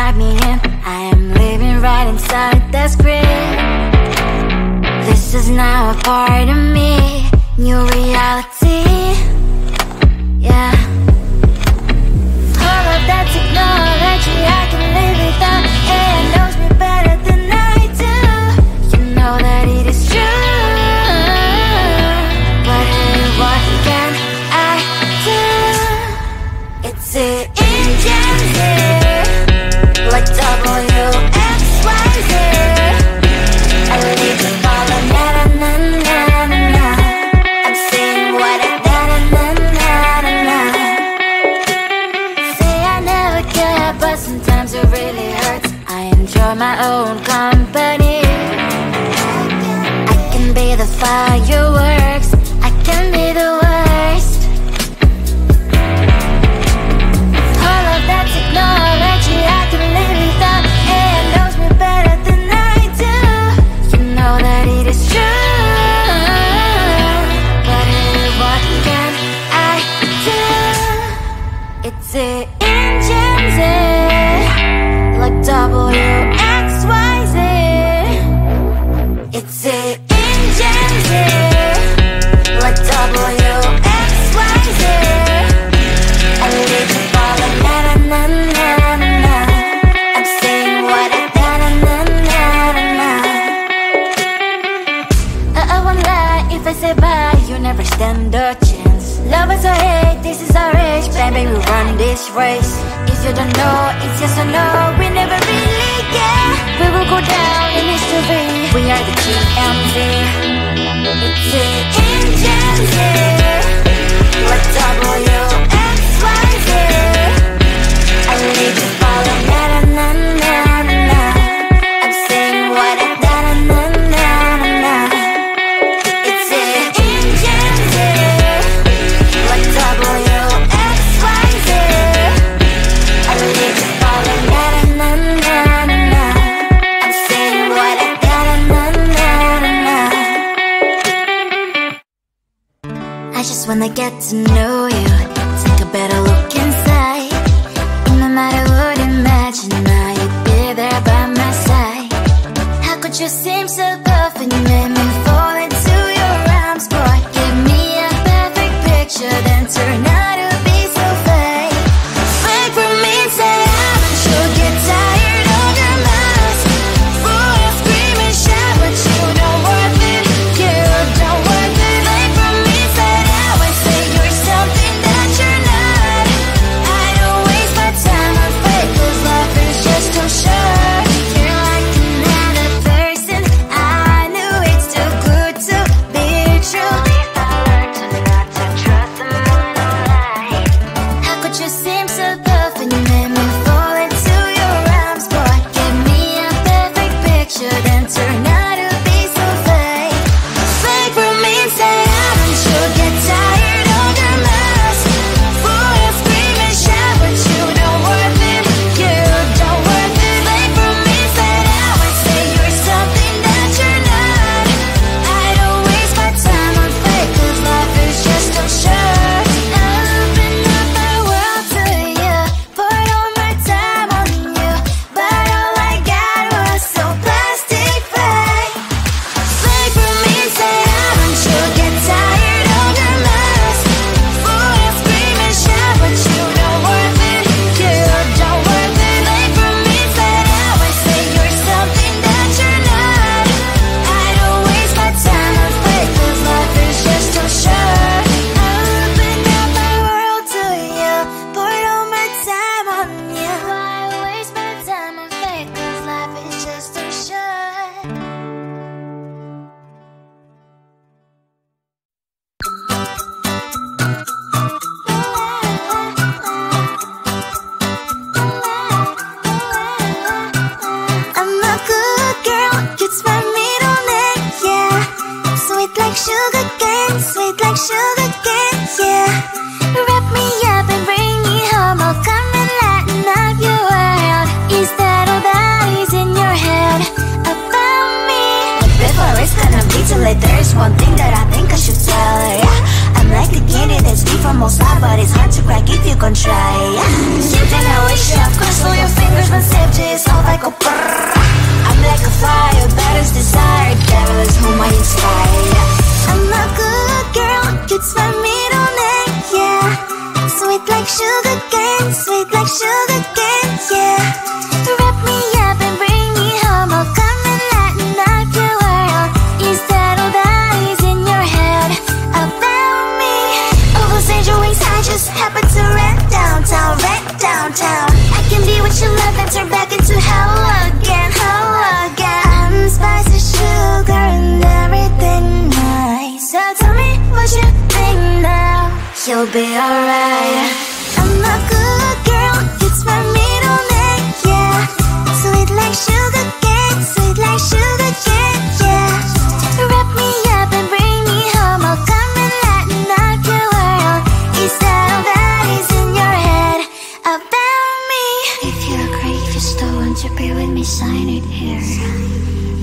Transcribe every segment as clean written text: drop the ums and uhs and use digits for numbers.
inside me and I am living right inside the script. This is now a part of me, new reality, yeah. All of that technology I can live without, and it knows me better than I do. You know that it is true, but hey, what can I do? It's the engine here, like WXYZ. I leave you falling, na-na-na-na-na-na. I'm saying what I na-na-na-na-na. Say I never care, but sometimes it really hurts. I enjoy my own company. I can be the fireworks, I can be the worst. All of that technology I can live without, and it knows me better than I do. You know that it is true, but hey, what can I do? It's the engines, like WXYZ. It's the engines, like WXYZ. I leave you falling, na-na-na-na-na-na. I'm saying what I na-na-na-na-na. I won't lie if I say bye, you never stand a chance. Love is or hate, this is our age, baby, we run this race. If you don't know, it's yes or no, we never really get. We will go down in history, we are the GMZ. It's the engines, like WXYZ. I leave you falling, na-na-na-na-na-na. I'm saying what I na-na-na-na-na. It's the engines, like WXYZ. I leave you falling, na-na-na-na-na. I'm saying what I na-na-na-na-na. I just wanna get to know you, take a better look inside. And no matter what, imagine now you'd be there by my side. How could you seem so tough and you made me fall into your arms, boy? Give me a perfect picture, then turn out to be so fake. Fake for me, say I'm sure get tired of your mask. Full of scream and shout, but you don't worth it, you don't worth it. Fake for me, say I would say you're something that you're not. I don't waste my time on fake, 'cause life is just too short. You're like another person, I knew it's too good to be true. I learned to not to trust someone online. How could you seem so tough and you made me fall into your arms, boy? Give me a perfect picture, then turn out to be so fake. Fake for me, say I'm sure get tired of your mask. Full of scream and shout, but you don't worth it, you don't worth it. Fake for me, say I would say you're something that you're not. I don't waste my time on fake, 'cause life is just too short. Open up my world to you, poured all my time on you, but all I got was so plastic fake. Fake for me, say I'm sure get tired of your mask. Full of scream and shout, but you don't worth it, you don't worth it. Fake for me, say I would say you're something that you're not. I don't waste my time on fake, 'cause life is just too short. Open up my world to you, poured all my time on you. Why waste my time on fake, 'cause life is just too short. I'm a good girl, it's my middle name, yeah. Sweet like sugar cane, sweet like sugar cane, yeah. Wrap me up and bring me home, I'll come and lighten up your world. Is that all that is in your head about me? Before it's gonna be too late, there's one thing that I think I should tell her, yeah. I'm like the candy that's deep from outside, but it's hard to crack if you can try, yeah. You can always shove, cross all your fingers when saved, sugar cane, sweet like sugar cane, yeah. Wrap me up and bring me home, I'll come and lighten up your world. Is that all that is in your head about me? All those angel wings I just happen to rent downtown, rent downtown. I can be what you love and turn back into hell again, hell again. Spicy sugar and everything nice. So tell me what you think now. You'll be alright. I'm a good girl, it's my middle name, yeah. Sweet like sugar cane, sweet like sugar cane, yeah. Wrap me up and bring me home, I'll come and lighten up your world. Is that all that is in your head about me? If you agree, if you still want to be with me, sign it here.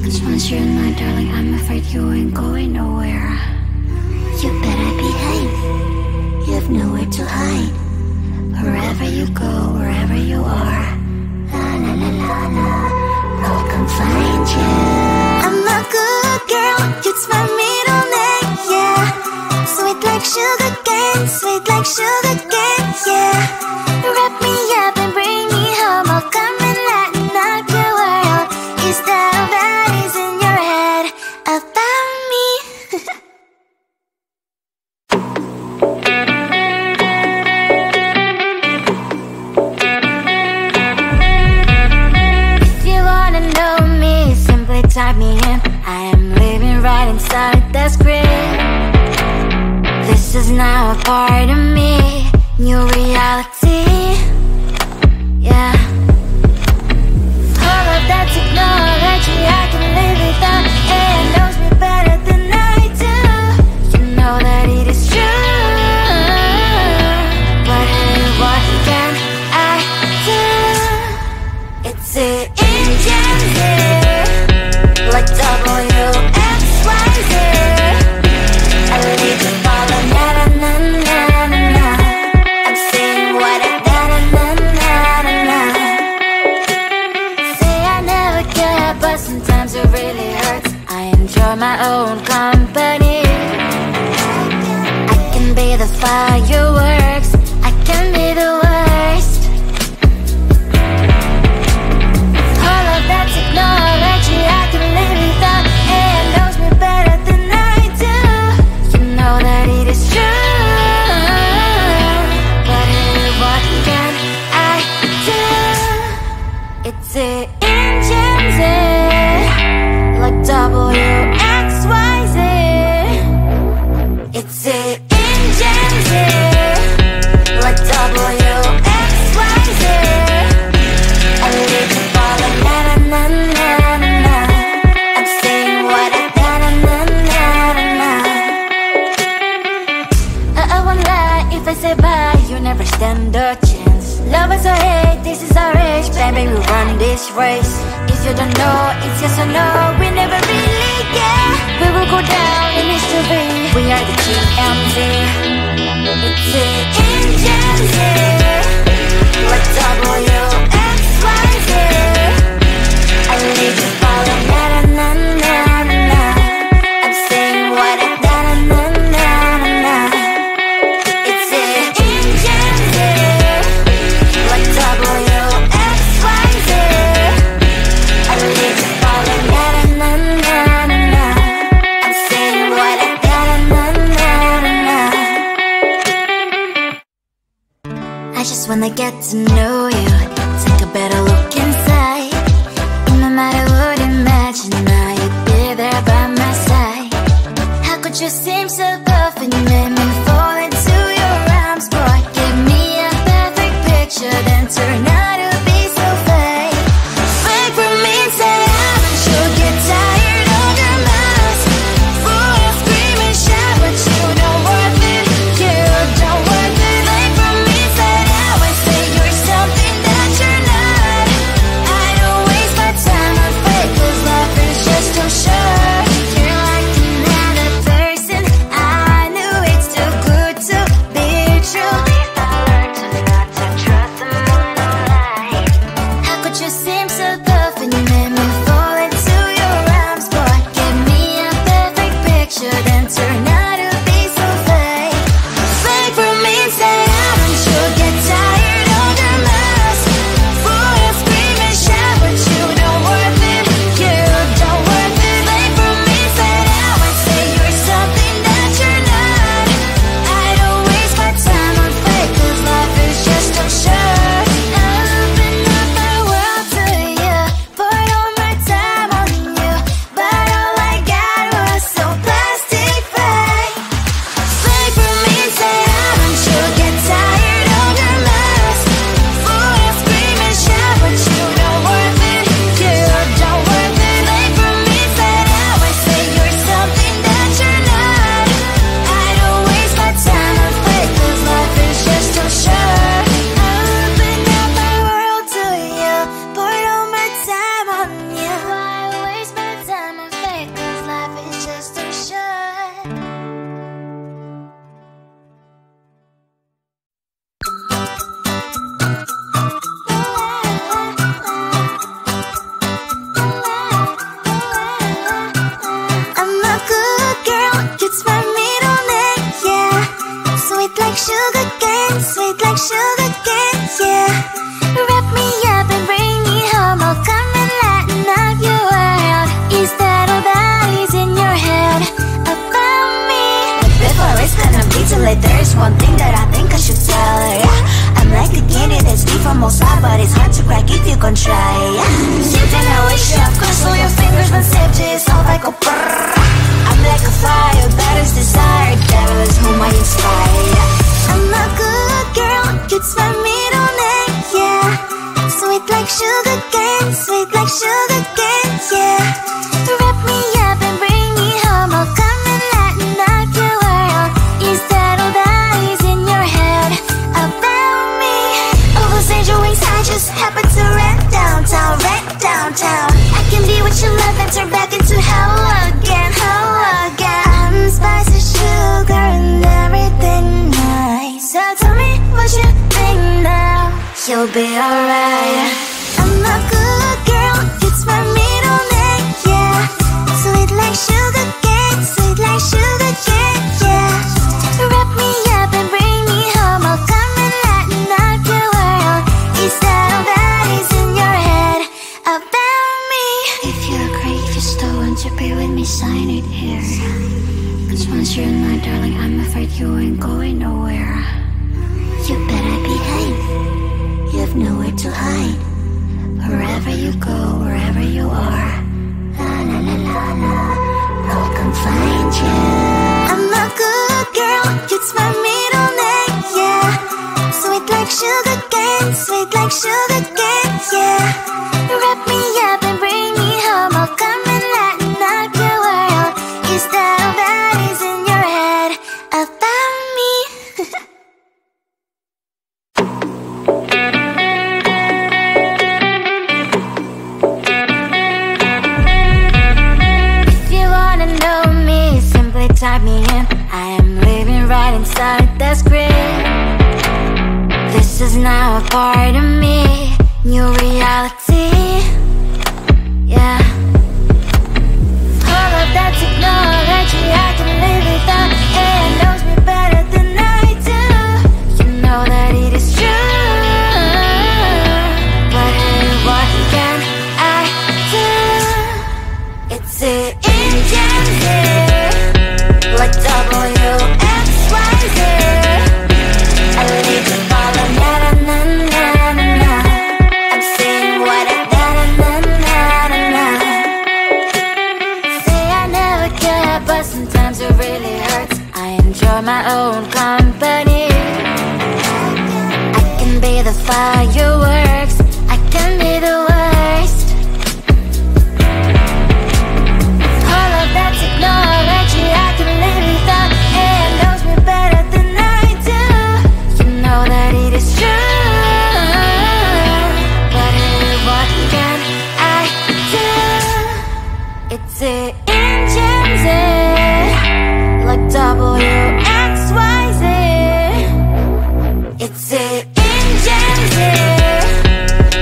Cause once you're in my darling, I'm afraid you ain't going nowhere. You better behave, you have nowhere to hide. Wherever you go, wherever you are, la la la la la, I'll come find you. I'm a good girl, it's my middle name, yeah. Sweet like sugar cane, sweet like sugar cane, yeah. Wrap me up and bring me home, I'll come and lighten up your world. Is that all that is in your head about me? Type me in, I am living right inside the script. This is now a part of me, new reality, yeah. All of that technology I can live without, and it knows me better than I do. You know that it is true, but hey, what can I do? It's an engine, like W-X-Y-Z. I need to follow, na-na-na-na-na-na. I'm saying what I na-na-na-na-na. Say I never care, but sometimes it really hurts. I enjoy my own company. I can be the fireworks, I can be the worst. All of that technology I can live without, and knows me better than I do. You know that it is true, but hey, what can I do? It's an engine, like W-X-Y-Z. It's an engine, like W-X-Y-Z. I need to follow, na-na-na-na-na-na. I'm saying what I na-na-na-na-na. I won't lie if I say bye, you never stand a chance. Love is or hate, this is our age, baby, we run this race. If you don't know, it's yes or no, we never really get. We will go down in history, we are the GMZ. It's an engine, like W-X-Y-Z. I need to follow, na-na-na-na-na-na. I'm saying what I na-na-na-na-na. It's an engine, like W-X-Y-Z. I need to follow, na-na-na-na-na-na. I'm saying what I na-na-na-na-na. I just wanna get to know you, take a better look inside. No matter what, imagine now you'd be there by my side. How could you seem so perfect, you made me fall into your arms, boy. Give me a perfect picture, then turn out to be so fake. Fake for me, say haven't you get tired of your mouth? Full of scream and shout, but you don't worth it, you don't worth it. Fake for me, say I would say you're something that you're not. I don't waste my time on fake, cause life is just too short. You're like another person, I knew it's too good to be true. I learned to not to trust them on no lie. one thing that I think I should tell her, yeah. I'm like the candy that's deep from outside, but it's hard to crack if you can try, yeah. Sitting I wish you cross all your fingers when safety is all like a brrrr. I'm like a fire, bad as desire, devil is whom I inspire, yeah. I'm a good girl, it's my middle name, yeah. Sweet like sugar cane, sweet like sugar cane, yeah. Wrap me up and bring me home, I'll come and lighten up your world. Is that all that is in your head about me? All those angel wings I just happen to rent downtown, I can be what you love and turn back into hell again, I'm spice and sugar and everything nice. So tell me what you think now, you'll be alright. I'm a good girl, it's my middle name, yeah. Sweet like sugar cane, sweet like sugar cane, yeah. Wrap me up and bring me home, I'll come and lighten up your world. Is that all that is in your head about me? If you agree, if you still want to be with me, sign it here. Cause once you're in my darling, I'm afraid you ain't going nowhere. You better behave, you have nowhere to hide. Wherever you go, wherever you are, la la la la la, I'll come find you. I'm a good girl, it's my middle name, yeah. Sweet like sugar cane, sweet like sugar cane, yeah. Wrap me up and bring me home, I'll come and lighten up your world. Is that all that is in your head about me? Type me in, I am living right inside the screen. This is now a part of me, new reality, yeah. All of that technology I can live without, and it knows me better than I do. You know that it is true, but hey, what can I do? It's the Indians here. Like W-X-Y-Z, I leave the ball on na-na-na-na-na-na. I'm saying what I na-na-na-na-na. Say I never care, but sometimes it really hurts. I enjoy my own company. I can be the fireworks, I can be the worst. All of that technology I can live without, and knows me better than I do. You know that it is true, but hey, what can I do? It's the engines, like W-X-Y-Z. It's the engines,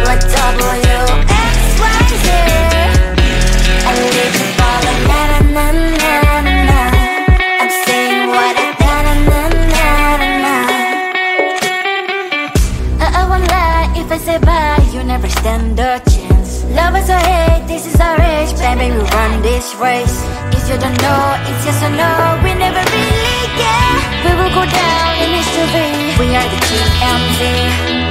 like W-X-Y-Z. I live the ball like na-na-na-na-na-na. I'm saying what I na-na-na-na-na. I won't lie if I say bye, you never stand a chance. Love is or hate, this is our age, baby, we run this race. If you don't know, it's yes or no, we never really care. We will go down in history, we are the TMZ.